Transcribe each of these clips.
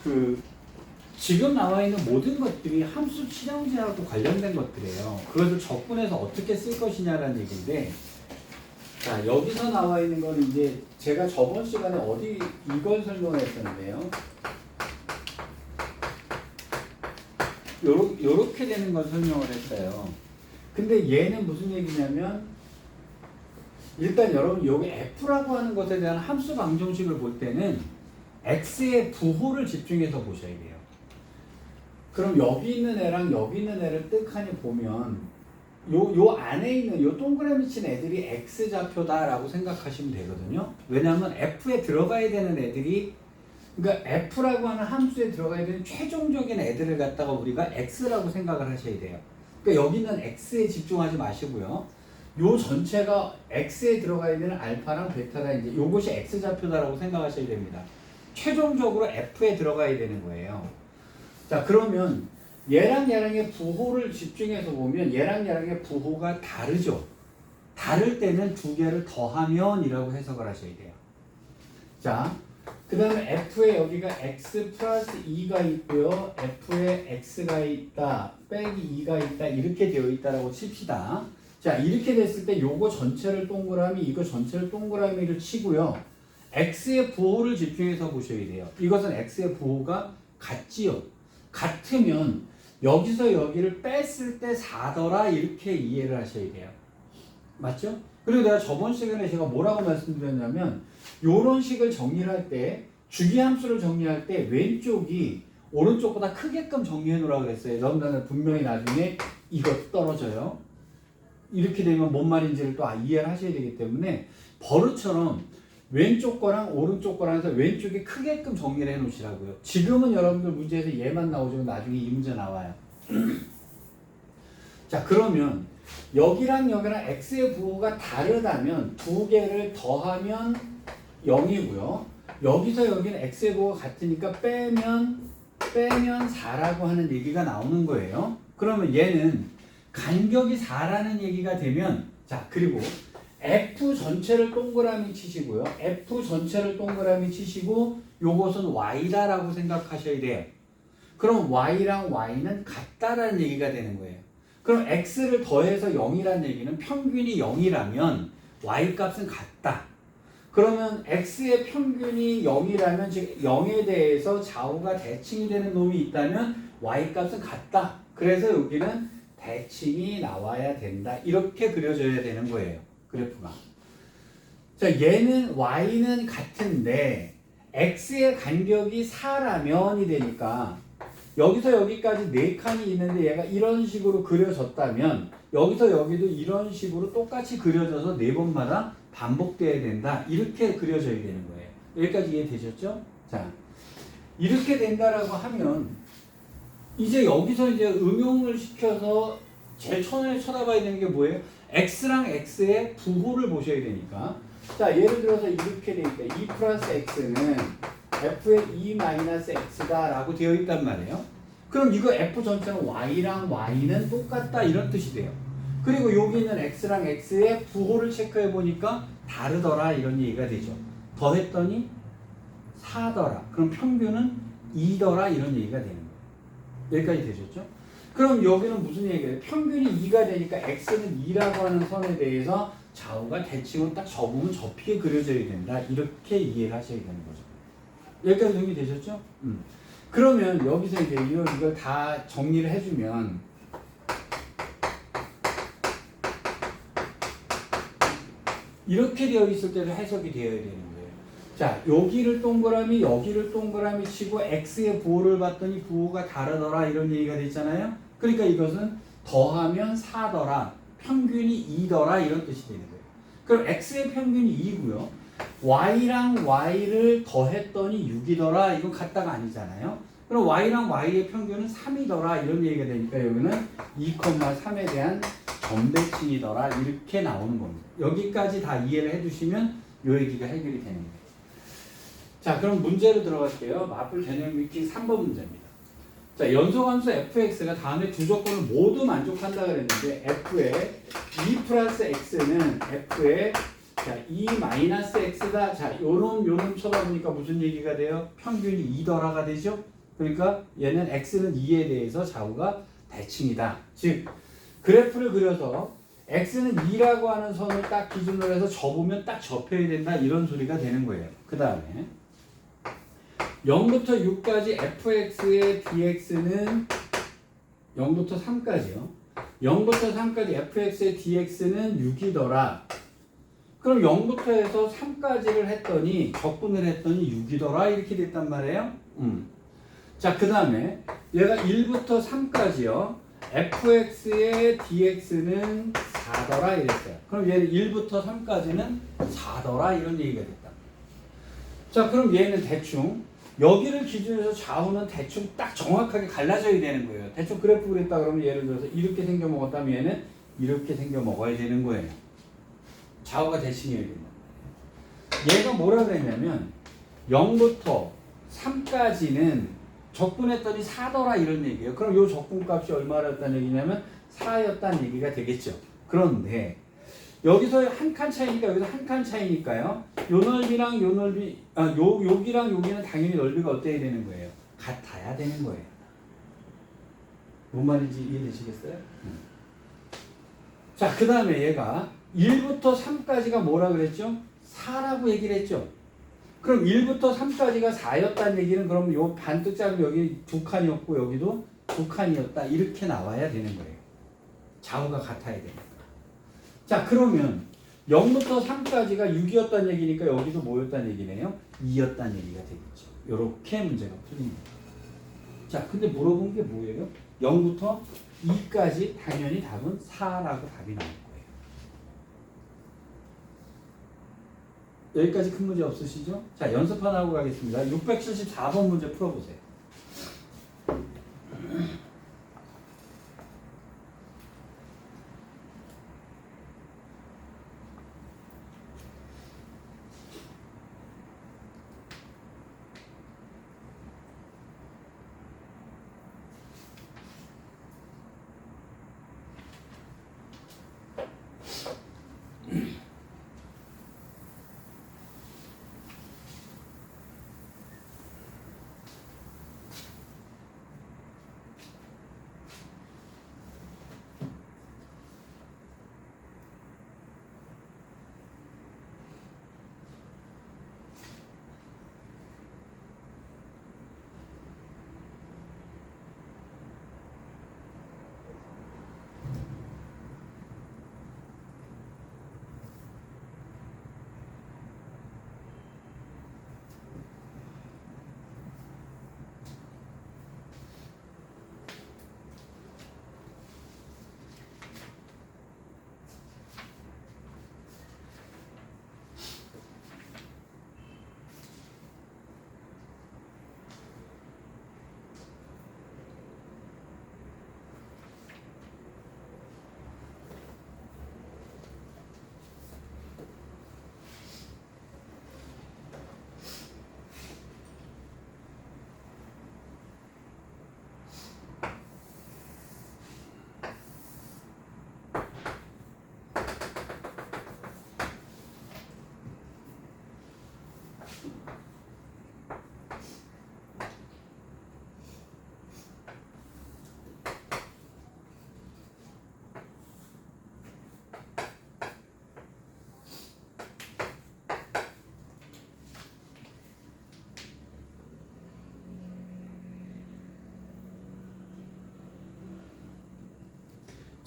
그 지금 나와 있는 모든 것들이 함수 칠형제하고 관련된 것들이에요. 그것을 적분해서 어떻게 쓸 것이냐라는 얘기인데, 자, 여기서 나와 있는 거는 이제 제가 저번 시간에 어디 이걸 설명을 했었는데요. 요렇게 되는 걸 설명을 했어요. 근데 얘는 무슨 얘기냐면, 일단 여러분 여기 f라고 하는 것에 대한 함수 방정식을 볼 때는 x의 부호를 집중해서 보셔야 돼요. 그럼 여기 있는 애랑 여기 있는 애를 뜩하니 보면 요 안에 있는 요 동그라미 친 애들이 x좌표다라고 생각하시면 되거든요. 왜냐하면 f에 들어가야 되는 애들이, 그러니까 f라고 하는 함수에 들어가야 되는 최종적인 애들을 갖다가 우리가 x라고 생각을 하셔야 돼요. 그러니까 여기는 x에 집중하지 마시고요. 요 전체가 x에 들어가야 되는 알파랑 베타다, 이제 요것이 x좌표다라고 생각하셔야 됩니다. 최종적으로 f에 들어가야 되는 거예요. 자, 그러면 얘랑 얘랑의 부호를 집중해서 보면 얘랑 얘랑의 부호가 다르죠. 다를 때는 두 개를 더하면 이라고 해석을 하셔야 돼요. 자, 그 다음에 f에 여기가 x 플러스 2가 있고요. f에 x가 있다, 빼기 2가 있다, 이렇게 되어 있다라고 칩시다. 자, 이렇게 됐을 때 요거 전체를 동그라미, 이거 전체를 동그라미를 치고요. x의 부호를 집중해서 보셔야 돼요. 이것은 x의 부호가 같지요. 같으면 여기서 여기를 뺐을 때 4더라, 이렇게 이해를 하셔야 돼요. 맞죠? 그리고 내가 저번 시간에 제가 뭐라고 말씀드렸냐면, 요런 식을 정리를 할 때, 주기함수를 정리할 때 왼쪽이 오른쪽보다 크게끔 정리해 놓으라고 그랬어요. 여러분들은 분명히 나중에 이것도 떨어져요. 이렇게 되면 뭔 말인지를 또 이해를 하셔야 되기 때문에 버릇처럼 왼쪽 거랑 오른쪽 거랑 해서 왼쪽이 크게끔 정리를 해 놓으시라고요. 지금은 여러분들 문제에서 얘만 나오죠. 나중에 이 문제 나와요. 자, 그러면 여기랑 여기랑 x의 부호가 다르다면 두 개를 더하면 0이고요. 여기서 여기는 x의 부호가 같으니까 빼면 4라고 하는 얘기가 나오는 거예요. 그러면 얘는 간격이 4라는 얘기가 되면, 자, 그리고 f 전체를 동그라미 치시고요. f 전체를 동그라미 치시고 요것은 y다라고 생각하셔야 돼요. 그럼 y랑 y는 같다라는 얘기가 되는 거예요. 그럼 x를 더해서 0이라는 얘기는 평균이 0이라면 y 값은 같다. 그러면 x의 평균이 0이라면, 즉 0에 대해서 좌우가 대칭이 되는 놈이 있다면 y 값은 같다. 그래서 여기는 대칭이 나와야 된다. 이렇게 그려져야 되는 거예요. 그래프가. 자, 얘는 y는 같은데 x의 간격이 4라면이 되니까 여기서 여기까지 4칸이 있는데 얘가 이런 식으로 그려졌다면 여기서 여기도 이런 식으로 똑같이 그려져서 4번마다 반복돼야 된다. 이렇게 그려져야 되는 거예요. 여기까지 이해되셨죠? 자, 이렇게 된다라고 하면 이제 여기서 이제 응용을 시켜서 제일 처음에 쳐다봐야 되는 게 뭐예요? x랑 x의 부호를 보셔야 되니까. 자, 예를 들어서 이렇게 돼 있다. 2 플러스 x는 f의 2 마이너스 x다 라고 되어 있단 말이에요. 그럼 이거 f 전체는 y랑 y는 똑같다, 이런 뜻이 돼요. 그리고 여기 있는 x랑 x의 부호를 체크해 보니까 다르더라, 이런 얘기가 되죠. 더했더니 4더라. 그럼 평균은 2더라, 이런 얘기가 되는 거예요. 여기까지 되셨죠? 그럼 여기는 무슨 얘기예요? 평균이 2가 되니까 x는 2라고 하는 선에 대해서 좌우가 대칭으로 딱 접으면 접히게 그려져야 된다. 이렇게 이해를 하셔야 되는 거죠. 여기까지 정리되셨죠? 그러면 여기서 이제 이걸 다 정리를 해주면 이렇게 되어 있을 때도 해석이 되어야 되는 거예요. 자, 여기를 동그라미, 여기를 동그라미 치고 x의 부호를 봤더니 부호가 다르더라, 이런 얘기가 됐잖아요. 그러니까 이것은 더하면 4더라, 평균이 2더라, 이런 뜻이 되는 거예요. 그럼 x의 평균이 2고요. y랑 y를 더했더니 6이더라, 이건 같다가 아니잖아요. 그럼 y랑 y의 평균은 3이더라, 이런 얘기가 되니까 여기는 2,3에 대한 점대칭이더라, 이렇게 나오는 겁니다. 여기까지 다 이해를 해주시면 이 얘기가 해결이 되는 거예요. 자, 그럼 문제로 들어갈게요. 마플 개념 읽기 3번 문제입니다. 자, 연소함수 fx가 다음에 두 조건을 모두 만족한다 그랬는데 f의 2 플러스 x는 f의 자, 2-x다. 자, 요놈 쳐다보니까 무슨 얘기가 돼요? 평균이 2더라가 되죠? 그러니까 얘는 x는 2에 대해서 좌우가 대칭이다. 즉, 그래프를 그려서 x는 2라고 하는 선을 딱 기준으로 해서 접으면 딱 접혀야 된다. 이런 소리가 되는 거예요. 그 다음에 0부터 6까지 fx의 dx는 0부터 3까지요. 0부터 3까지 fx의 dx는 6이더라. 그럼 0부터 해서 3까지를 했더니 적분을 했더니 6이더라 이렇게 됐단 말이에요. 자, 그 다음에 얘가 1부터 3까지요. fx의 dx는 4더라 이랬어요. 그럼 얘는 1부터 3까지는 4더라 이런 얘기가 됐다. 자, 그럼 얘는 대충 여기를 기준으로 해서 좌우는 대충 딱 정확하게 갈라져야 되는 거예요. 대충 그래프 그랬다 그러면 예를 들어서 이렇게 생겨 먹었다면 얘는 이렇게 생겨 먹어야 되는 거예요. 좌우가 대칭해야 된다. 얘가 뭐라 그랬냐면 0부터 3까지는 적분했더니 4더라 이런 얘기예요. 그럼 요 적분값이 얼마였다는 얘기냐면 4였다는 얘기가 되겠죠. 그런데 여기서 한 칸 차이니까 여기서 한 칸 차이니까요. 요 넓이랑 요 넓이 여기랑 여기는 당연히 넓이가 어때야 되는 거예요? 같아야 되는 거예요. 뭔 말인지 이해되시겠어요? 자, 그 다음에 얘가 1부터 3까지가 뭐라 그랬죠? 4라고 얘기를 했죠. 그럼 1부터 3까지가 4였다는 얘기는 그럼 요 반뜩 자르면 여기 두 칸이었고 여기도 두 칸이었다. 이렇게 나와야 되는 거예요. 좌우가 같아야 되니까. 자, 그러면 0부터 3까지가 6이었다는 얘기니까 여기도 뭐였다는 얘기네요? 2였다는 얘기가 되겠죠. 요렇게 문제가 풀립니다. 자, 근데 물어본 게 뭐예요? 0부터 2까지 당연히 답은 4라고 답이 나올 거예요. 여기까지 큰 문제 없으시죠? 자, 연습 하나 하고 가겠습니다. 674번 문제 풀어보세요.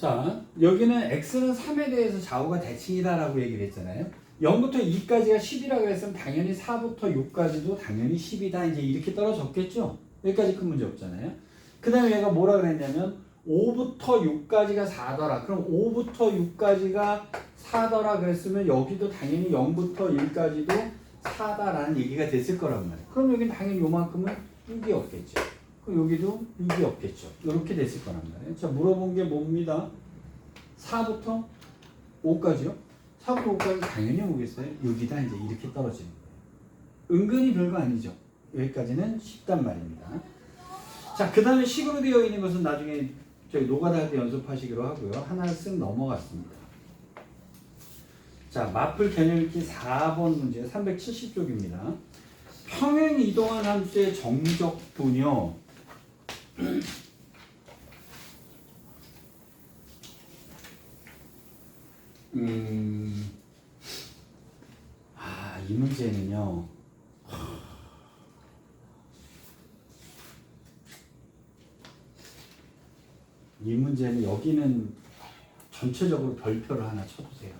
자, 여기는 x는 3에 대해서 좌우가 대칭이다라고 얘기를 했잖아요. 0부터 2까지가 10이라고 했으면 당연히 4부터 6까지도 당연히 10이다. 이제 이렇게 떨어졌겠죠? 여기까지 큰 문제 없잖아요. 그 다음에 얘가 뭐라 그랬냐면 5부터 6까지가 4더라. 그럼 5부터 6까지가 4더라 그랬으면 여기도 당연히 0부터 1까지도 4다라는 얘기가 됐을 거란 말이에요. 그럼 여기는 당연히 요만큼은 6이 없겠죠. 그럼 여기도 6이 없겠죠. 이렇게 됐을 거란 말이에요. 자, 물어본 게 뭡니다. 4부터 5까지요? 4부터 5까지 당연히 오겠어요. 여기다 이제 이렇게 떨어지는 거예요. 은근히 별거 아니죠. 여기까지는 쉽단 말입니다. 자, 그 다음에 식으로 되어 있는 것은 나중에 저희 노가다 할 때 연습하시기로 하고요. 하나를 쓱 넘어갔습니다. 자, 마플 개념 읽기 4번 문제 370쪽입니다. 평행 이동한 함수의 정적분이요. 이 문제는요. 이 문제는 여기는 전체적으로 별표를 하나 쳐주세요.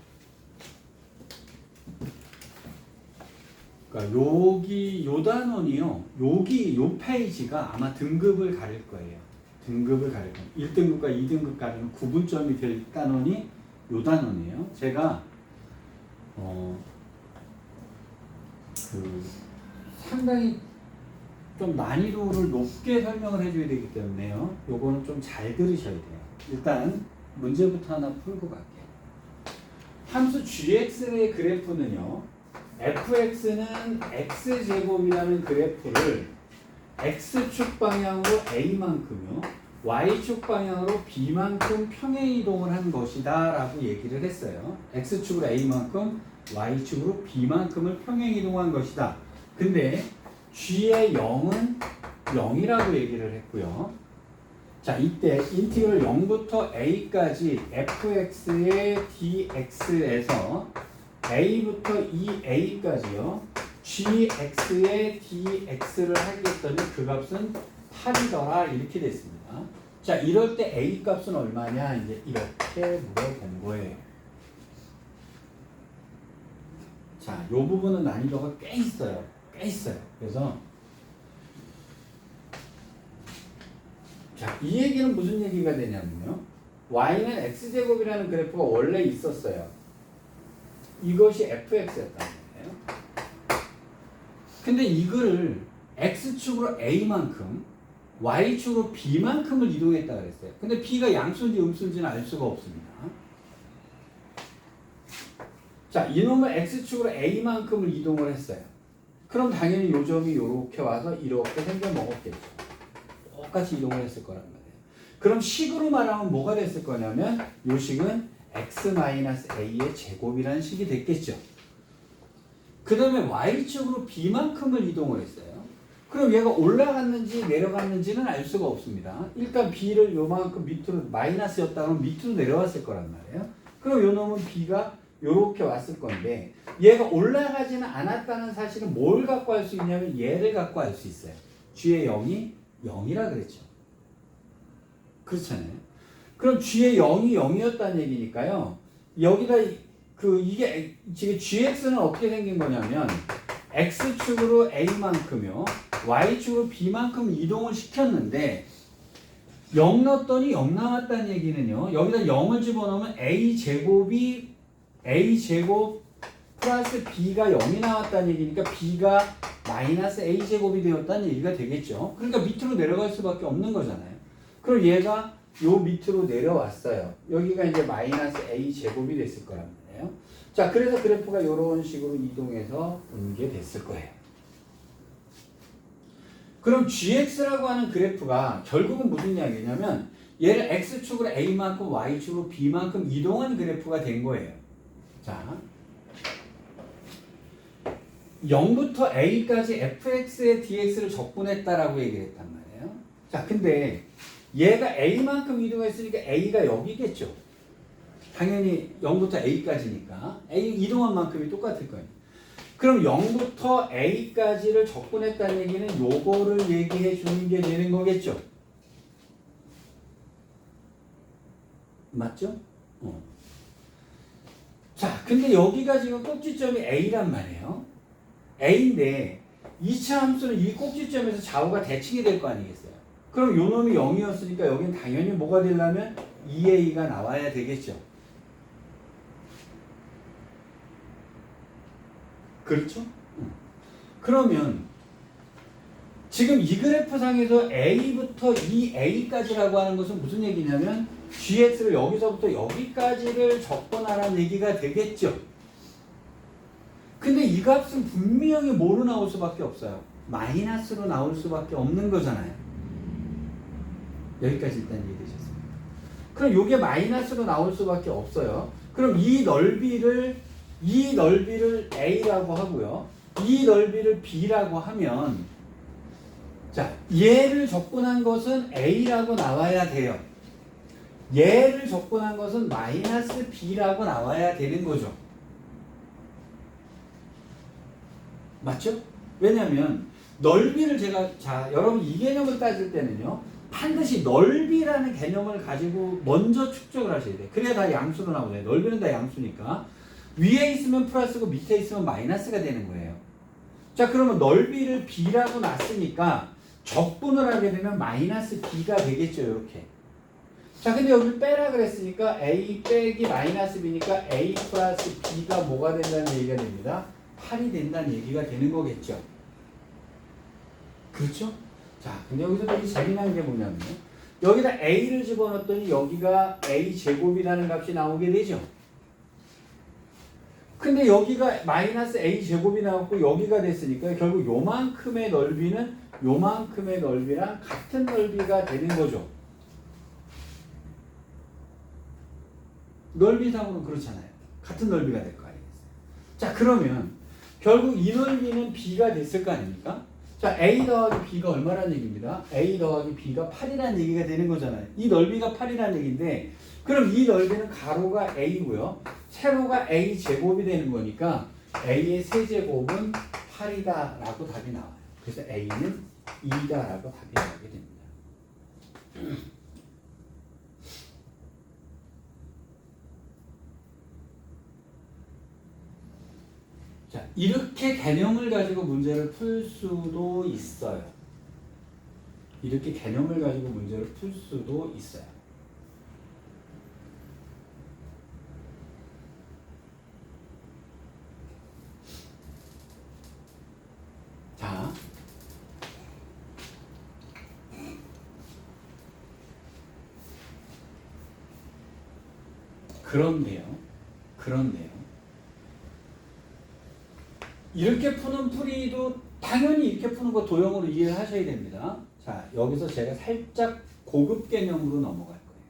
그러니까 여기 요 단원이요. 여기 요 페이지가 아마 등급을 가릴 거예요. 등급을 가릴 거예요. 1등급과 2등급 가리는 구분점이 될 단원이 요 단원이에요. 제가 상당히 좀 난이도를 높게 설명을 해줘야 되기 때문에요. 요거는 좀 잘 들으셔야 돼요. 일단 문제부터 하나 풀고 갈게요. 함수 gx의 그래프는요. fx는 x제곱이라는 그래프를 x축 방향으로 a만큼요. y축 방향으로 b만큼 평행이동을 한 것이다 라고 얘기를 했어요. x축으로 a만큼 y축으로 b만큼을 평행이동한 것이다. 근데 g의 0은 0이라고 얘기를 했고요. 자, 이때 인티그럴 0부터 a까지 fx의 dx에서 a부터 2a까지요. gx의 dx를 하겠더니 그 값은 8이더라 이렇게 됐습니다. 자, 이럴 때 a 값은 얼마냐 이제 이렇게 물어본 거예요. 자, 요 부분은 난이도가 꽤 있어요. 그래서 자, 이 얘기는 무슨 얘기가 되냐면요. y는 x제곱이라는 그래프가 원래 있었어요. 이것이 fx였단 말이에요. 근데 이거를 x축으로 a만큼 y축으로 b만큼을 이동했다 그랬어요. 근데 b가 양수인지 음수인지는 알 수가 없습니다. 자, 이놈을 x축으로 a만큼을 이동을 했어요. 그럼 당연히 요 점이 요렇게 와서 이렇게 생겨 먹었겠죠. 똑같이 이동을 했을 거란 말이에요. 그럼 식으로 말하면 뭐가 됐을 거냐면 요 식은 x-a의 제곱이라는 식이 됐겠죠. 그 다음에 y축으로 b만큼을 이동을 했어요. 그럼 얘가 올라갔는지 내려갔는지는 알 수가 없습니다. 일단 b를 요만큼 밑으로 마이너스였다 그러면 밑으로 내려왔을 거란 말이에요. 그럼 요 놈은 b가 요렇게 왔을 건데 얘가 올라가지는 않았다는 사실은 뭘 갖고 할 수 있냐면 얘를 갖고 할 수 있어요. g의 0이 0이라 그랬죠. 그렇잖아요. 그럼 g의 0이 0이었다는 얘기니까요. 여기다 이게 지금 gx는 어떻게 생긴 거냐면 x축으로 a만큼요. y축으로 b만큼 이동을 시켰는데 0 넣었더니 0 남았다는 얘기는요. 여기다 0을 집어넣으면 a제곱 플러스 b가 0이 나왔다는 얘기니까 b가 마이너스 a제곱이 되었다는 얘기가 되겠죠. 그러니까 밑으로 내려갈 수밖에 없는 거잖아요. 그럼 얘가 요 밑으로 내려왔어요. 여기가 이제 마이너스 a제곱이 됐을 거란 말이에요. 자, 그래서 그래프가 이런 식으로 이동해서 온 게 됐을 거예요. 그럼 gx라고 하는 그래프가 결국은 무슨 이야기냐면 얘를 x축으로 a만큼 y축으로 b만큼 이동한 그래프가 된 거예요. 자, 0부터 a까지 fx의 dx를 적분했다라고 얘기를 했단 말이에요. 자, 근데 얘가 a만큼 이동했으니까 a가 여기겠죠. 당연히 0부터 a까지니까 a 이동한 만큼이 똑같을 거예요. 그럼 0부터 a까지를 적분했다는 얘기는 요거를 얘기해 주는 게 되는 거겠죠. 맞죠? 자, 근데 여기가 지금 꼭지점이 a란 말이에요. a인데 2차 함수는 이 꼭지점에서 좌우가 대칭이 될 거 아니겠어요. 그럼 요 놈이 0이었으니까 여기는 당연히 뭐가 되려면 2a가 나와야 되겠죠. 그렇죠? 그러면 지금 이 그래프상에서 a부터 2a까지라고 하는 것은 무슨 얘기냐면 gx를 여기서부터 여기까지를 적분하라는 얘기가 되겠죠. 근데 이 값은 분명히 뭐로 나올 수밖에 없어요. 마이너스로 나올 수밖에 없는 거잖아요. 여기까지 일단 이해되셨습니다. 그럼 이게 마이너스로 나올 수밖에 없어요. 그럼 이 넓이를 이 넓이를 A라고 하고요. 이 넓이를 B라고 하면 자, 얘를 접근한 것은 A라고 나와야 돼요. 얘를 접근한 것은 마이너스 B라고 나와야 되는 거죠. 맞죠? 왜냐면 넓이를 제가 자 여러분 이 개념을 따질 때는요. 반드시 넓이라는 개념을 가지고 먼저 축적을 하셔야 돼요. 그래야 다 양수로 나오잖아요. 넓이는 다 양수니까 위에 있으면 플러스고 밑에 있으면 마이너스가 되는 거예요. 자 그러면 넓이를 B라고 놨으니까 적분을 하게 되면 마이너스 B가 되겠죠. 이렇게. 자 근데 여기 빼라 그랬으니까 A 빼기 마이너스 B니까 A 플러스 B가 뭐가 된다는 얘기가 됩니다. 8이 된다는 얘기가 되는 거겠죠. 그렇죠? 자 근데 여기서 되게 재미난 게 뭐냐면 여기다 A를 집어넣었더니 여기가 A 제곱이라는 값이 나오게 되죠. 근데 여기가 마이너스 A 제곱이 나왔고 여기가 됐으니까 결국 요만큼의 넓이는 요만큼의 넓이랑 같은 넓이가 되는 거죠. 넓이상으로는 그렇잖아요. 같은 넓이가 될 거 아니겠어요. 자 그러면 결국 이 넓이는 B가 됐을 거 아닙니까? 자 A 더하기 B가 얼마라는 얘기입니다. A 더하기 B가 8이라는 얘기가 되는 거잖아요. 이 넓이가 8이라는 얘기인데 그럼 이 넓이는 가로가 A고요. 세로가 A 제곱이 되는 거니까 A의 세제곱은 8이다 라고 답이 나와요. 그래서 A는 2다 라고 답이 나오게 됩니다. 자, 이렇게 개념을 가지고 문제를 풀 수도 있어요. 이렇게 개념을 가지고 문제를 풀 수도 있어요. 자, 그런데요. 이렇게 푸는 풀이도 당연히 이렇게 푸는 거 도형으로 이해를 하셔야 됩니다. 자, 여기서 제가 살짝 고급 개념으로 넘어갈 거예요.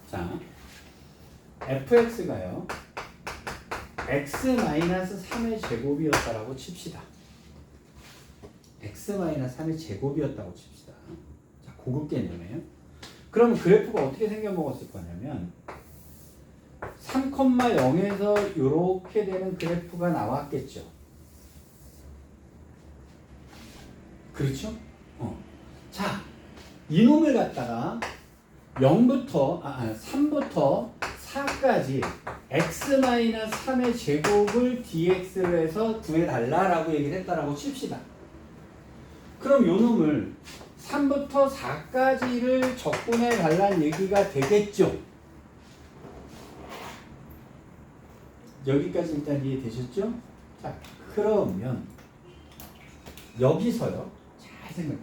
자, fx가요. x-3의 제곱이었다라고 칩시다. x-3의 제곱이었다고 칩시다. 자, 고급 개념이에요. 그러면 그래프가 어떻게 생겨먹었을 거냐면 3,0에서 이렇게 되는 그래프가 나왔겠죠. 그렇죠? 자, 이놈을 갖다가 3부터 4까지 x-3의 제곱을 dx로 해서 구해달라라고 얘기를 했다라고 칩시다. 그럼 요놈을 3부터 4까지를 적분해 달라는 얘기가 되겠죠. 여기까지 일단 이해되셨죠? 자, 그러면 여기서요. 잘 생각해.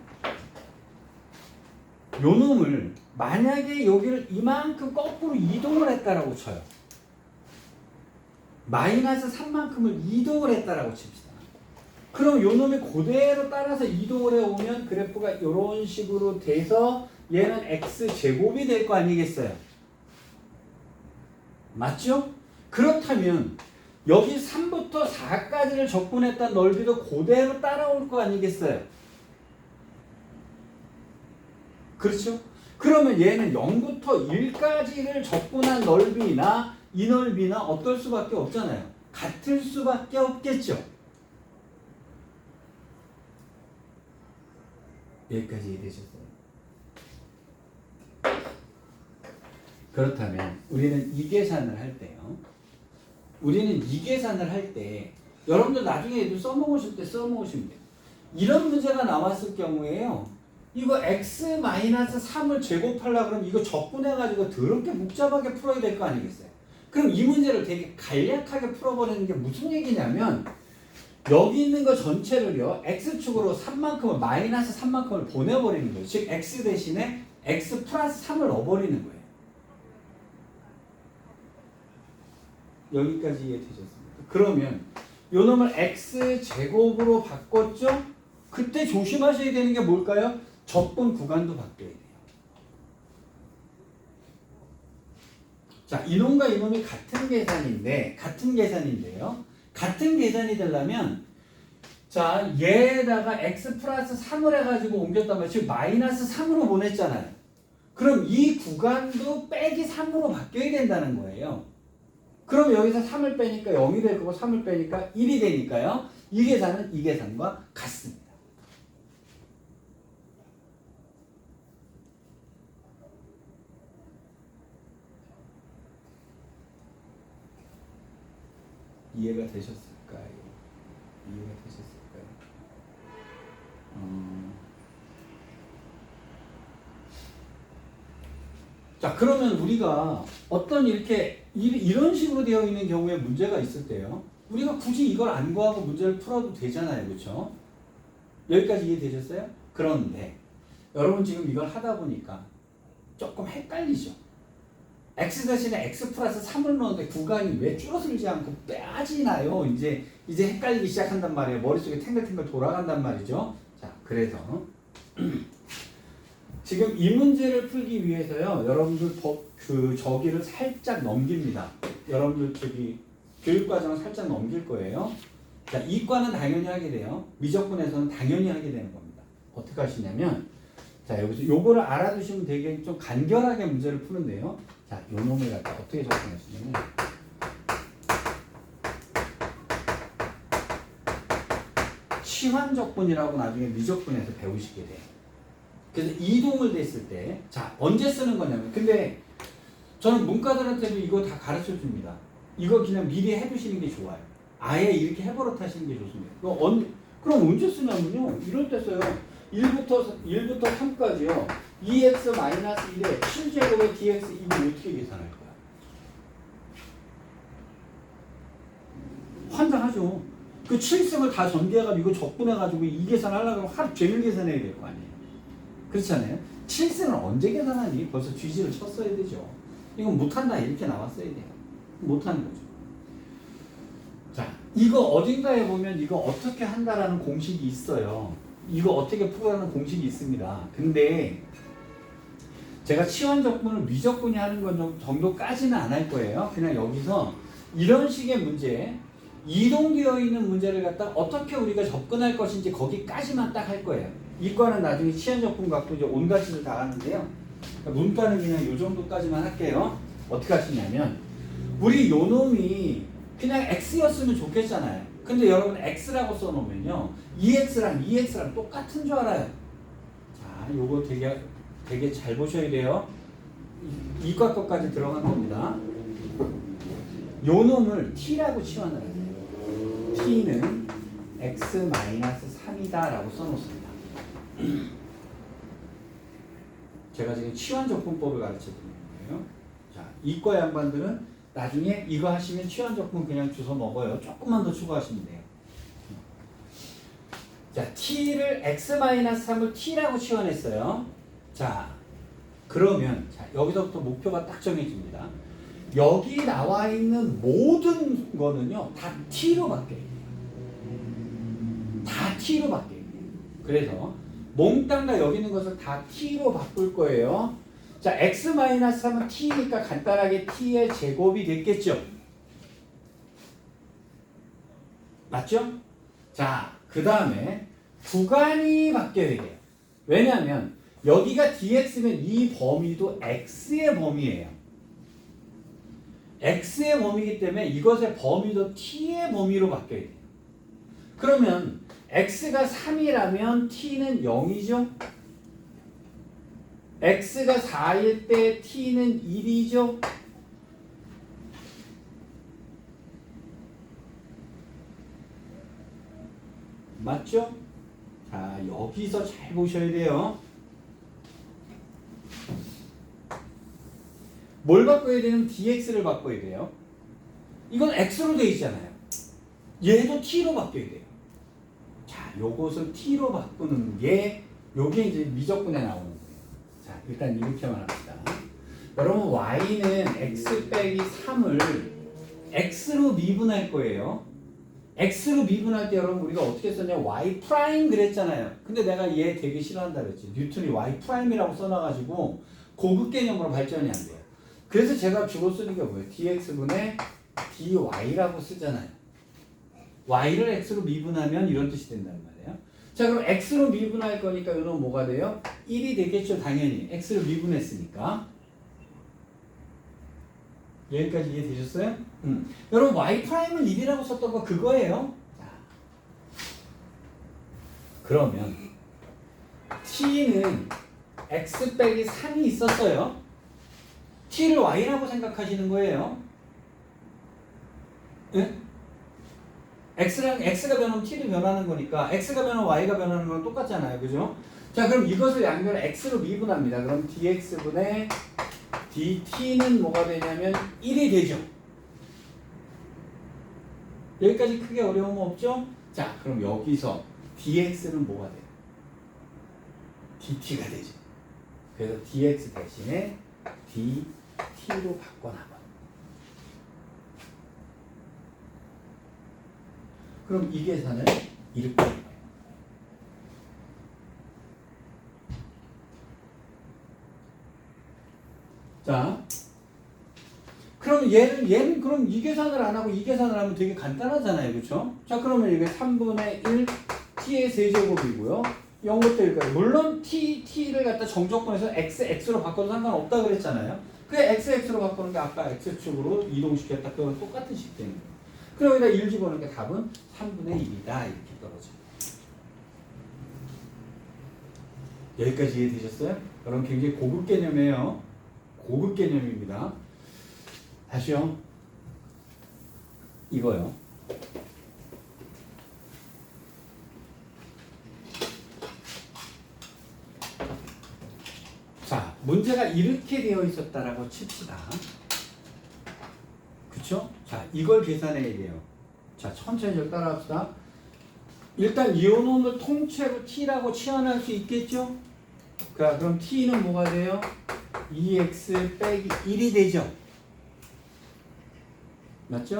요 놈을 만약에 여기를 이만큼 거꾸로 이동을 했다라고 쳐요. 마이너스 3만큼을 이동을 했다라고 칩시다. 그럼 요 놈이 그대로 따라서 이동을 해오면 그래프가 이런 식으로 돼서 얘는 x제곱이 될 거 아니겠어요? 맞죠? 그렇다면 여기 3부터 4까지를 적분했던 넓이도 그대로 따라올 거 아니겠어요? 그렇죠? 그러면 얘는 0부터 1까지를 적분한 넓이나 이 넓이나 어떨 수밖에 없잖아요. 같을 수밖에 없겠죠. 여기까지 이해되셨어요? 그렇다면 우리는 이 계산을 할 때요. 여러분들 나중에 애들 써먹으실 때 써먹으시면 돼요. 이런 문제가 나왔을 경우에요. 이거 x-3을 제곱하려고 그러면 이거 적분해가지고 더럽게 복잡하게 풀어야 될 거 아니겠어요? 그럼 이 문제를 되게 간략하게 풀어버리는 게 무슨 얘기냐면 여기 있는 거 전체를요. x축으로 3만큼을 마이너스 3만큼을 보내버리는 거예요. 즉 x 대신에 x 플러스 3을 넣어버리는 거예요. 여기까지 이해되셨습니까? 그러면 요 놈을 x제곱으로 바꿨죠? 그때 조심하셔야 되는 게 뭘까요? 적분 구간도 바뀌어야 돼요. 자, 이놈과 이놈이 같은 계산인데요. 같은 계산이 되려면 자, 얘에다가 x 플러스 3을 해가지고 옮겼단 말이에요. 지금 마이너스 3으로 보냈잖아요. 그럼 이 구간도 빼기 3으로 바뀌어야 된다는 거예요. 그럼 여기서 3을 빼니까 0이 될 거고 3을 빼니까 1이 되니까요. 이 계산은 이 계산과 같습니다. 이해가 되셨을까요? 이해가 되셨을까요? 자, 그러면 우리가 어떤 이렇게 이런 식으로 되어 있는 경우에 문제가 있을 때요. 우리가 굳이 이걸 안 구하고 문제를 풀어도 되잖아요. 그렇죠? 여기까지 이해되셨어요? 그런데 여러분 지금 이걸 하다 보니까 조금 헷갈리죠? x 대신에 x 플러스 3을 넣었는데 구간이 왜 줄어들지 않고 빠지나요? 이제 헷갈리기 시작한단 말이에요. 머릿속에 탱글탱글 돌아간단 말이죠. 자, 그래서 지금 이 문제를 풀기 위해서요. 여러분들 저기를 살짝 넘깁니다. 여러분들 저기 교육과정을 살짝 넘길 거예요. 자, 이과는 당연히 하게 돼요. 미적분에서는 당연히 하게 되는 겁니다. 어떻게 하시냐면 자, 여기서 요거를 알아두시면 되게 좀 간결하게 문제를 푸는데요. 자, 요 놈을 갖다 어떻게 적용하시냐면 치환적분이라고 나중에 미적분에서 배우시게 돼요. 그래서 이동을 됐을 때, 자, 언제 쓰는 거냐면, 근데 저는 문과들한테도 이거 다 가르쳐 줍니다. 이거 그냥 미리 해두시는 게 좋아요. 아예 이렇게 해버릇 하시는 게 좋습니다. 그럼 언제 쓰냐면요. 이럴 때 써요. 1부터 3까지요. 2x-1에 7제곱의 dx 이거 어떻게 계산할 거야? 환장하죠. 그 7승을 다 전개해가지고 이거 적분해가지고 이 계산하려고 하면 하루 종일 계산해야 될 거 아니에요. 그렇잖아요. 7승을 언제 계산하니? 벌써 쥐지를 쳤어야 되죠. 이건 못한다 이렇게 나왔어야 돼요. 못하는 거죠. 자, 이거 어딘가에 보면 이거 어떻게 한다라는 공식이 있어요. 이거 어떻게 풀어라는 공식이 있습니다. 근데 제가 치환적분을 미적분이 하는 건 정도까지는 안 할 거예요. 그냥 여기서 이런 식의 문제, 이동되어 있는 문제를 갖다 어떻게 우리가 접근할 것인지 거기까지만 딱 할 거예요. 이과는 나중에 치환적분 갖고 이제 온 가지를 다 하는데요. 문과는 그냥 요 정도까지만 할게요. 어떻게 하시냐면 우리 요 놈이 그냥 x였으면 좋겠잖아요. 근데 여러분 x라고 써놓으면요 2x랑 똑같은 줄 알아요. 자, 요거 되게 잘 보셔야 돼요. 이과 것까지 들어간 겁니다. 요 놈을 t라고 치환을 하세요. t는 x-3이다 라고 써놓습니다. 제가 지금 치환적분법을 가르쳐 드리는 거예요. 자, 이과 양반들은 나중에 이거 하시면 치환적분 그냥 주워 먹어요. 조금만 더 추가하시면 돼요. 자, t를 x-3을 t라고 치환했어요. 자, 그러면 자, 여기서부터 목표가 딱 정해집니다. 여기 나와 있는 모든 거는요 다 t로 바뀌어요. 다 t로 바뀌어요. 그래서 몽땅 다 여기 있는 것을 다 t로 바꿀 거예요. 자, x-3은 t니까 간단하게 t의 제곱이 됐겠죠? 맞죠? 자, 그 다음에 구간이 바뀌어야 돼요. 왜냐하면 여기가 dx면 이 범위도 x의 범위예요. x의 범위이기 때문에 이것의 범위도 t의 범위로 바뀌어야 돼요. 그러면 x가 3이라면 t는 0이죠? x가 4일 때 t는 1이죠? 맞죠? 자, 여기서 잘 보셔야 돼요. 뭘 바꿔야 되냐면 dx를 바꿔야 돼요. 이건 x로 되어 있잖아요. 얘도 t로 바뀌어야 돼요. 자, 요것을 t로 바꾸는 게 요게 이제 미적분에 나오는 거예요. 자, 일단 이렇게만 합시다. 여러분 y는 x 빼기 3을 x로 미분할 거예요. x로 미분할 때 여러분 우리가 어떻게 썼냐? y 프라임 그랬잖아요. 근데 내가 얘 되게 싫어한다 그랬지. 뉴턴이 y 프라임이라고 써놔가지고 고급 개념으로 발전이 안 돼요. 그래서 제가 주로 쓰는 게 뭐예요? dx분의 dy라고 쓰잖아요. y를 x로 미분하면 이런 뜻이 된단 말이에요. 자, 그럼 x로 미분할 거니까 이건 뭐가 돼요? 1이 되겠죠, 당연히. x로 미분했으니까. 여기까지 이해되셨어요? 여러분 y'은 1이라고 썼던 거 그거예요. 자, 그러면 t는 x 빼기 3이 있었어요. t를 y라고 생각하시는 거예요. 네? x가 변하면 t도 변하는 거니까 x가 변하면 y가 변하는 건 똑같잖아요. 그죠? 자, 그럼 이것을 양변을 x로 미분합니다. 그럼 dx분의 dt는 뭐가 되냐면 1이 되죠. 여기까지 크게 어려움 없죠? 자, 그럼 여기서 dx는 뭐가 돼요? dt가 되죠. 그래서 dx 대신에 dt로 바꿔놔봐. 그럼 이 계산을 이렇게 해요. 자, 그럼 얘는 그럼 이 계산을 안 하고 이 계산을 하면 되게 간단하잖아요. 그렇죠? 자, 그러면 이게 3분의 1 t의 세제곱이고요. 0부터 1까지. 물론 t를 갖다 정적분해서 x로 바꿔도 상관없다 그랬잖아요. 그 x로 바꾸는 게 아까 x축으로 이동시켰다. 그거랑 똑같은 식대입니다. 그럼 여기다 1 집어넣으니까 답은 3분의 1이다. 이렇게 떨어져요. 여기까지 이해되셨어요? 여러분 굉장히 고급 개념이에요. 고급 개념입니다. 다시요. 이거요. 자, 문제가 이렇게 되어 있었다라고 칩시다. 그쵸? 자, 이걸 계산해야 돼요. 자, 천천히 좀 따라합시다. 일단 이온음을 통째로 t라고 치환할 수 있겠죠? 자, 그럼 t는 뭐가 돼요? 2x 빼기 1이 되죠? 맞죠?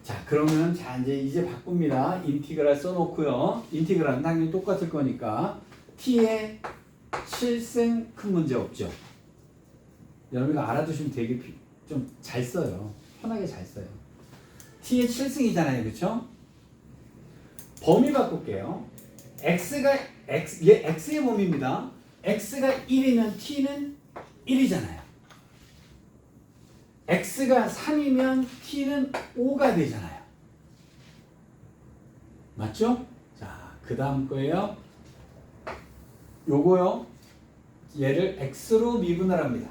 자, 그러면 자 이제 바꿉니다. 인티그랄 써놓고요. 인티그랄은 당연히 똑같을 거니까 t의 7승 큰 문제 없죠? 여러분가 알아두시면 되게 좀 잘 써요. 편하게 잘 써요. t의 7승이잖아요. 그쵸? 범위 바꿀게요. x의 범위입니다. x가 1이면 t는 1이잖아요. x가 3이면 t는 5가 되잖아요. 맞죠? 자, 그 다음 거예요. 요거요. 얘를 x로 미분을 합니다.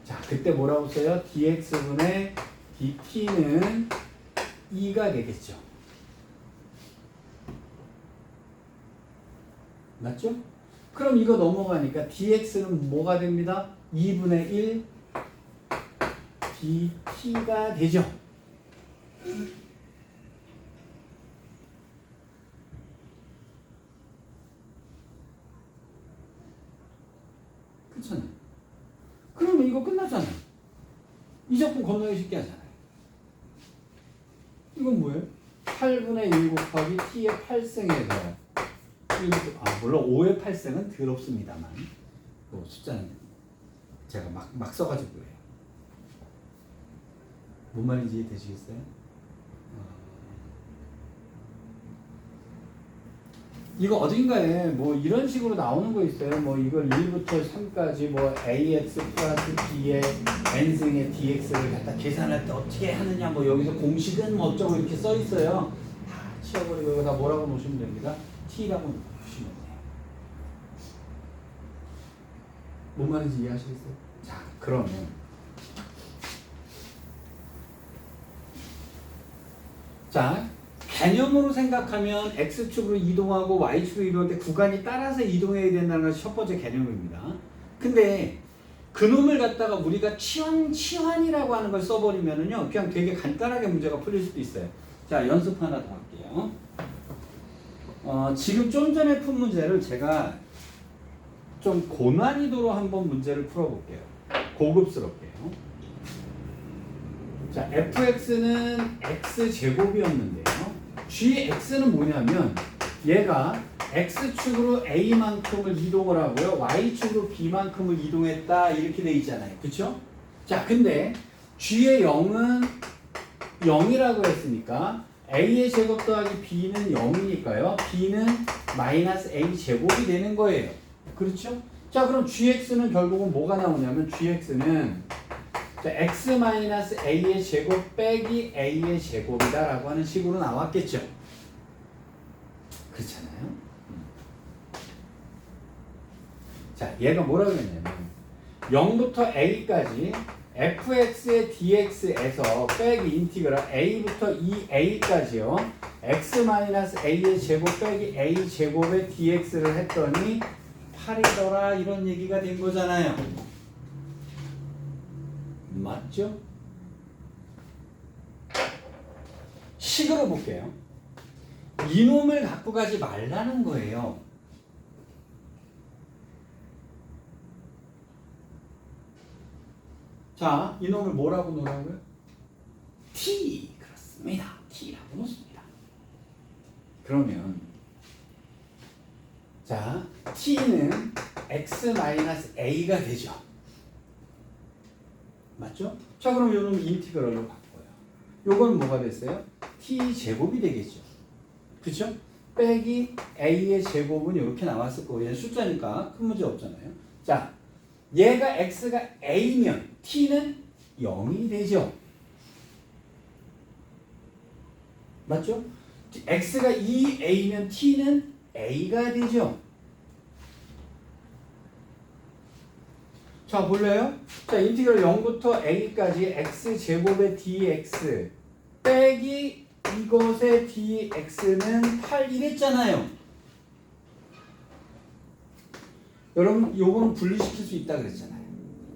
자, 그때 뭐라고 써요? dx분의 dt는 2가 되겠죠. 맞죠? 그럼 이거 넘어가니까 dx는 뭐가 됩니다? 2분의 1 dt가 되죠. 그렇잖아요. 그러면 이거 끝나잖아요. 이 작품 겁나게 쉽게 하잖아요. 이건 뭐예요? 8분의 1 곱하기 t의 8승에서 물론 5의 8승은 더럽습니다만 숫자는 제가 막 써가지고 그래요. 뭔 말인지 이해되시겠어요? 이거 어딘가에 뭐 이런 식으로 나오는 거 있어요. 뭐 이걸 1부터 3까지 뭐 ax 플러스 b의 n승의 dx를 갖다 계산할 때 어떻게 하느냐 뭐 여기서 공식은 뭐 어쩌고 이렇게 써 있어요. 다 치워버리고 여기다 뭐라고 놓으시면 됩니다. t라고 놓으시면 돼요. 뭔 말인지 이해하시겠어요? 자, 그러면 자, 개념으로 생각하면 x축으로 이동하고 y축으로 이동할 때 구간이 따라서 이동해야 된다는 것이 첫 번째 개념입니다. 근데 그놈을 갖다가 우리가 치환이라고 하는 걸 써버리면은요, 그냥 되게 간단하게 문제가 풀릴 수도 있어요. 자, 연습 하나 더 할게요. 지금 좀 전에 푼 문제를 제가 좀 고난이도로 한번 문제를 풀어볼게요. 고급스럽게요. 자, fx는 x제곱이었는데요. gx는 뭐냐면 얘가 x축으로 a만큼을 이동을 하고요. y축으로 b만큼을 이동했다 이렇게 돼 있잖아요. 그쵸? 자, 근데 g의 0은 0이라고 했으니까 a의 제곱 더하기 b는 0이니까요. b는 마이너스 a 제곱이 되는 거예요. 그렇죠? 자, 그럼 gx는 결국은 뭐가 나오냐면 gx는 x 마이너스 a의 제곱 빼기 a의 제곱이다 라고 하는 식으로 나왔겠죠. 그렇잖아요. 자, 얘가 뭐라고 했냐면 0부터 a까지 fx의 dx에서 빼기 인티그랄 a부터 2a까지요. x 마이너스 a의 제곱 빼기 a 제곱의 dx를 했더니 8이더라 이런 얘기가 된 거잖아요. 맞죠? 식으로 볼게요. 이놈을 갖고 가지 말라는 거예요. 자, 이놈을 뭐라고 놓으라고요? t. 그렇습니다. t라고 놓습니다. 그러면 자, t는 x-a가 되죠. 맞죠? 자, 그럼 요놈 인티그럴로 바꿔요. 요건 뭐가 됐어요? t 제곱이 되겠죠. 그쵸? 빼기 a의 제곱은 이렇게 나왔을 거고 얘는 숫자니까 큰 문제 없잖아요. 자, 얘가 x가 a면 t는 0이 되죠. 맞죠? x가 2a면 t는 a가 되죠. 자, 볼래요? 자, 인티그럴 0부터 a까지 x제곱의 dx 빼기 이것의 dx는 8 이랬잖아요. 여러분, 요거는 분리시킬 수 있다 그랬잖아요.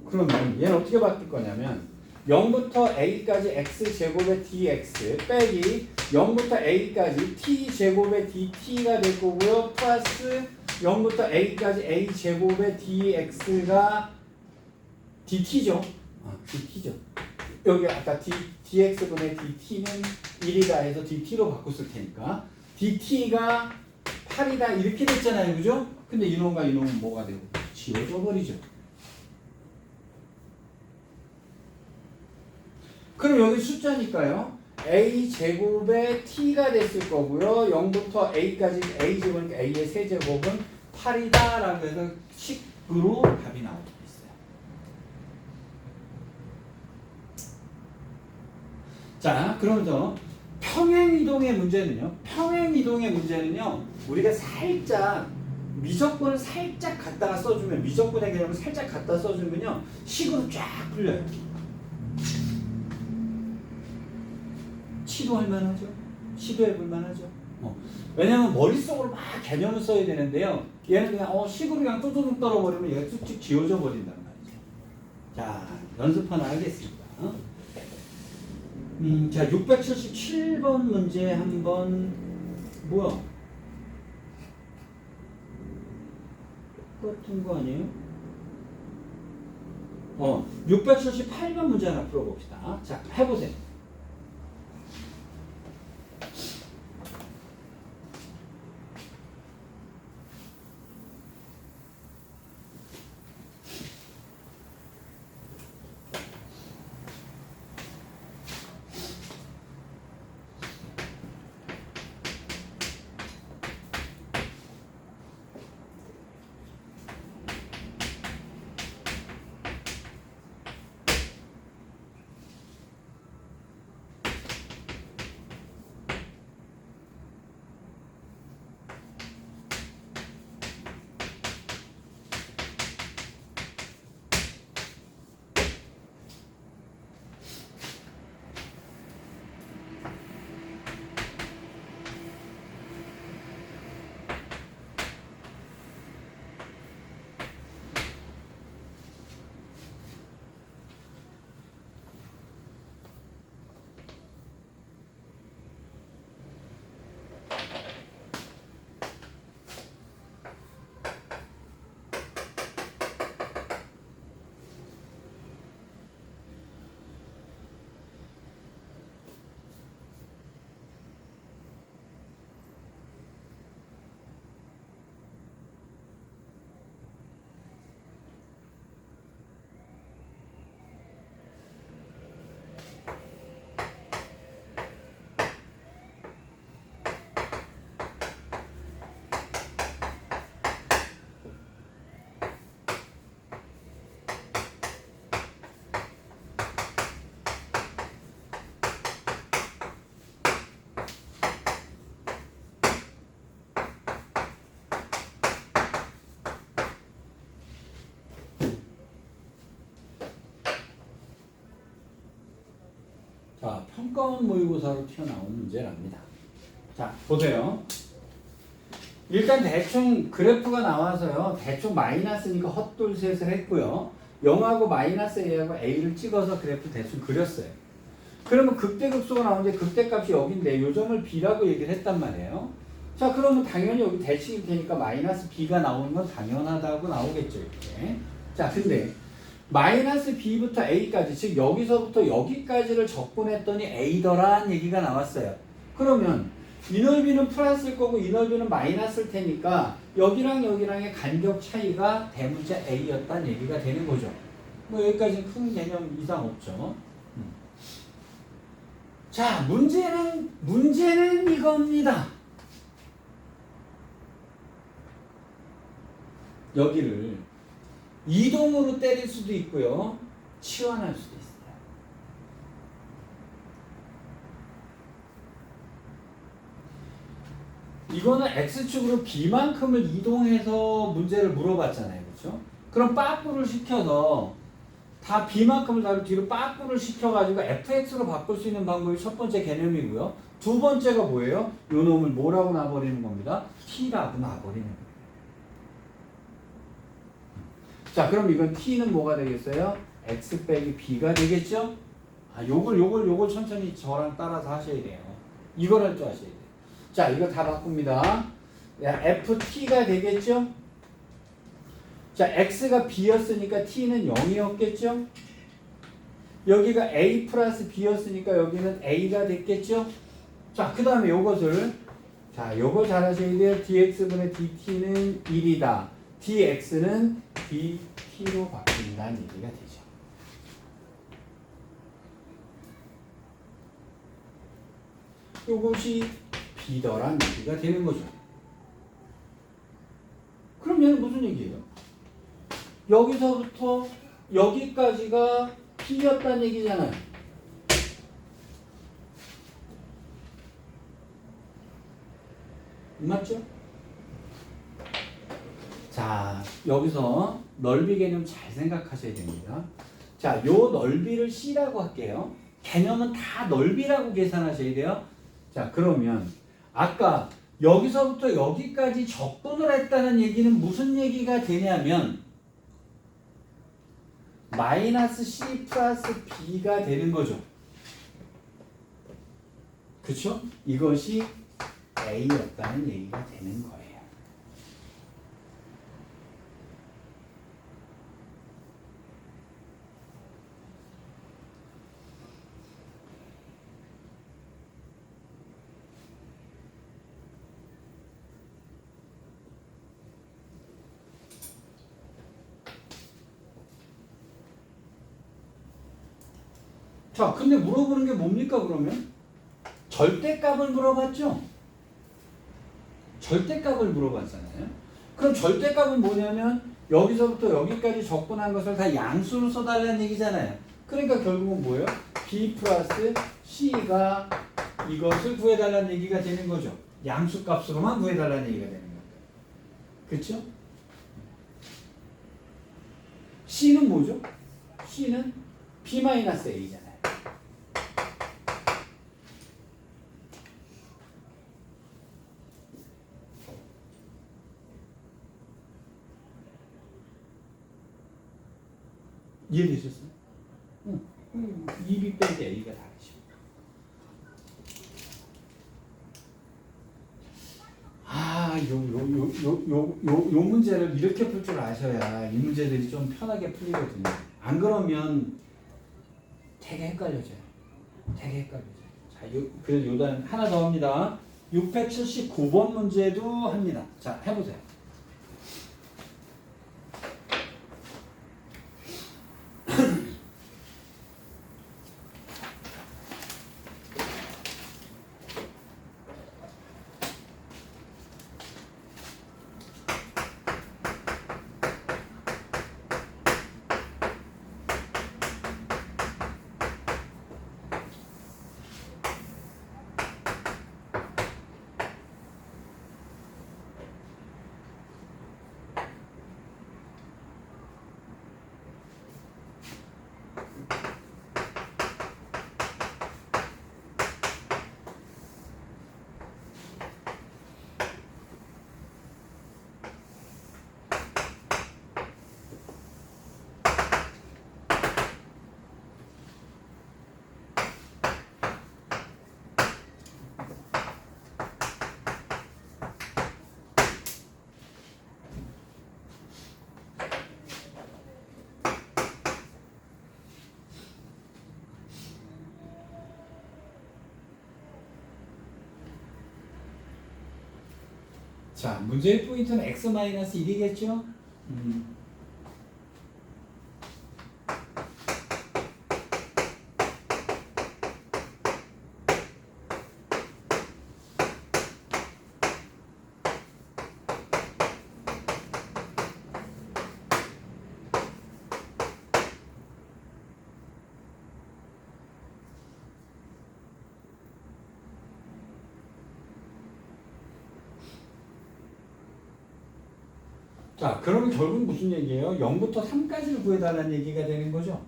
그러면 얘는 어떻게 바뀔 거냐면 0부터 a까지 x제곱의 dx 빼기 0부터 a까지 t제곱의 dt가 될 거고요. 플러스 0부터 a까지 a제곱의 dx가 dt죠. dt죠. 여기 아까 dx분의 dt는 1이다 해서 dt로 바꿨을 테니까 dt가 8이다 이렇게 됐잖아요. 그죠? 근데 이놈과 이놈은 뭐가 되고? 지워져 버리죠. 그럼 여기 숫자니까요. a제곱의 t가 됐을 거고요. 0부터 a까지 a제곱이니까 a의 세제곱은 8이다 라고 해서 식으로 답이 나오고 있어요. 자, 그러면서 평행이동의 문제는요. 우리가 살짝 미적분을 살짝 갖다가 써주면 미적분의 개념을 살짝 갖다 써주면요. 식으로 쫙 풀려요. 시도할 만하죠. 시도해 볼 만하죠. 왜냐면 머릿속으로 막 개념을 써야 되는데요. 얘는 그냥 식으로 그냥 뚜두둥 떨어버리면 얘가 쭉쭉 지워져 버린단 말이죠. 자, 연습 하나 하겠습니다. 자, 677번 문제 한번 뭐야? 똑같은 거 아니에요? 678번 문제 하나 풀어봅시다. 자, 해보세요. 자, 평가원 모의고사로 튀어나온 문제랍니다. 자, 보세요. 일단 대충 그래프가 나와서요. 대충 마이너스니까 헛돌셋을 했고요. 0하고 마이너스 A하고 A를 찍어서 그래프 대충 그렸어요. 그러면 극대극소가 나오는데 극대값이 여기인데 요 점을 B라고 얘기를 했단 말이에요. 자, 그러면 당연히 여기 대칭이 되니까 마이너스 B가 나오는 건 당연하다고 나오겠죠, 이렇게. 자, 근데 마이너스 B부터 A까지, 즉 여기서부터 여기까지를 적분했더니 A더라는 얘기가 나왔어요. 그러면 이 넓이는 플러스일 거고 이 넓이는 마이너스일 테니까 여기랑 여기랑의 간격 차이가 대문자 A였다는 얘기가 되는 거죠. 뭐 여기까지는 큰 개념 이상 없죠. 자, 문제는 이겁니다. 여기를 이동으로 때릴 수도 있고요. 치환할 수도 있어요. 이거는 X축으로 B만큼을 이동해서 문제를 물어봤잖아요. 그렇죠? 그럼 빠꾸를 시켜서 다 B만큼을 다 뒤로 빠꾸를 시켜가지고 FX로 바꿀 수 있는 방법이 첫 번째 개념이고요. 두 번째가 뭐예요? 요 놈을 뭐라고 놔버리는 겁니다. T라고 놔버리는 거예요. 자, 그럼 이건 T는 뭐가 되겠어요? X 빼기 B가 되겠죠? 아, 요걸 천천히 저랑 따라서 하셔야 돼요. 이걸 할 줄 아셔야 돼요. 자, 이거 다 바꿉니다. 야, FT가 되겠죠? 자, X가 B였으니까 T는 0이었겠죠? 여기가 A 플러스 B였으니까 여기는 A가 됐겠죠? 자, 그 다음에 요것을, 자, 요걸 잘 하셔야 돼요. dx분의 dt는 1이다. dx는 dt로 바뀐다는 얘기가 되죠. 요것이 B더란 얘기가 되는 거죠. 그럼 얘는 무슨 얘기예요? 여기서부터 여기까지가 B였다는 얘기잖아요. 맞죠? 자, 여기서 넓이 개념 잘 생각하셔야 됩니다. 자, 요 넓이를 C라고 할게요. 개념은 다 넓이라고 계산하셔야 돼요. 자, 그러면 아까 여기서부터 여기까지 적분을 했다는 얘기는 무슨 얘기가 되냐면 마이너스 C 플러스 B가 되는 거죠. 그쵸? 이것이 A였다는 얘기가 되는 거예요. 자, 근데 물어보는 게 뭡니까, 그러면? 절대값을 물어봤죠? 절대값을 물어봤잖아요. 그럼 절대값은 뭐냐면 여기서부터 여기까지 적분한 것을 다 양수로 써달라는 얘기잖아요. 그러니까 결국은 뭐예요? B 플러스 C가 이것을 구해달라는 얘기가 되는 거죠. 양수값으로만 구해달라는 얘기가 되는 거예요. 그렇죠? C는 뭐죠? C는 B-A잖아요. 이해되셨어요? 응. 2B 빼기 A가 다르죠. 아, 요 문제를 이렇게 풀 줄 아셔야 이 문제들이 좀 편하게 풀리거든요. 안 그러면 되게 헷갈려져요. 되게 헷갈려져요. 자, 그래서 요단 하나 더 합니다. 679번 문제도 합니다. 자, 해보세요. 자, 문제의 포인트는 x-1이겠죠? 자, 그러면 결국 무슨 얘기예요? 0부터 3까지를 구해달라는 얘기가 되는 거죠.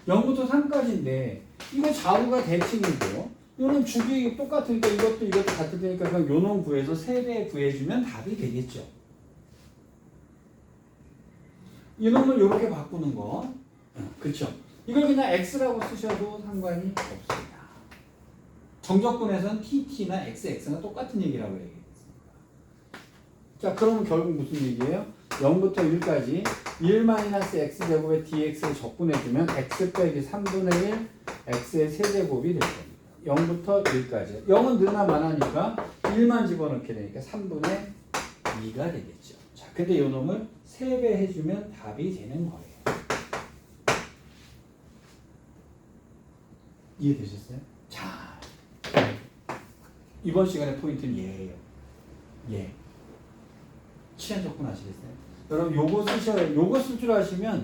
0부터 3까지인데 이거 좌우가 대칭이고요. 이거는 주기 똑같으니까 이것도 같을 테니까 그냥 요 놈 구해서 3배 구해주면 답이 되겠죠. 이 놈을 이렇게 바꾸는 거. 그렇죠. 이걸 그냥 x라고 쓰셔도 상관이 없습니다. 정적분에서는 tt나 xx나 똑같은 얘기라고 얘기해요. 자, 그러면 결국 무슨 얘기예요? 0부터 1까지 1-x제곱의 dx를 적분해주면 x 빼기 3분의 1 x의 세제곱이 될 겁니다. 0부터 1까지. 0은 늘나 많으니까 1만 집어넣게 되니까 3분의 2가 되겠죠. 자, 근데 이 놈을 3배 해주면 답이 되는 거예요. 이해되셨어요? 자, 이번 시간의 포인트는 얘예요. 얘. 치안 적분 아시겠어요? 여러분 요거 쓰셔야, 요거 쓸 줄 아시면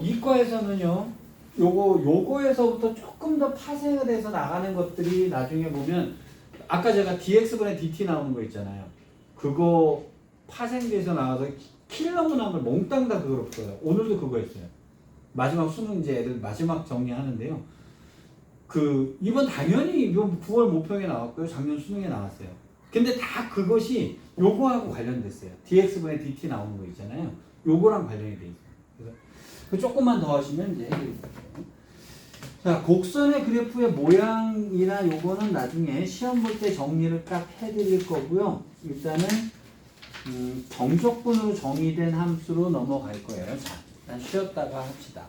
이과에서는요 요거에서부터 조금 더 파생을 해서 나가는 것들이 나중에 보면 아까 제가 dx분의 dt 나오는 거 있잖아요. 그거 파생돼서 나와서 킬러문항을 몽땅 다 그걸 없어요. 오늘도 그거 했어요. 마지막 수능 이제 애들 마지막 정리하는데요. 이번 당연히 이번 9월 모평에 나왔고요. 작년 수능에 나왔어요. 근데 다 그것이 요거하고 관련됐어요. dx분의 dt 나오는 거 있잖아요. 요거랑 관련이 돼 있어요. 그래서 조금만 더 하시면 이제 자, 곡선의 그래프의 모양이나 요거는 나중에 시험 볼 때 정리를 딱 해드릴 거고요. 일단은 정적분으로 정의된 함수로 넘어갈 거예요. 자, 일단 쉬었다가 합시다.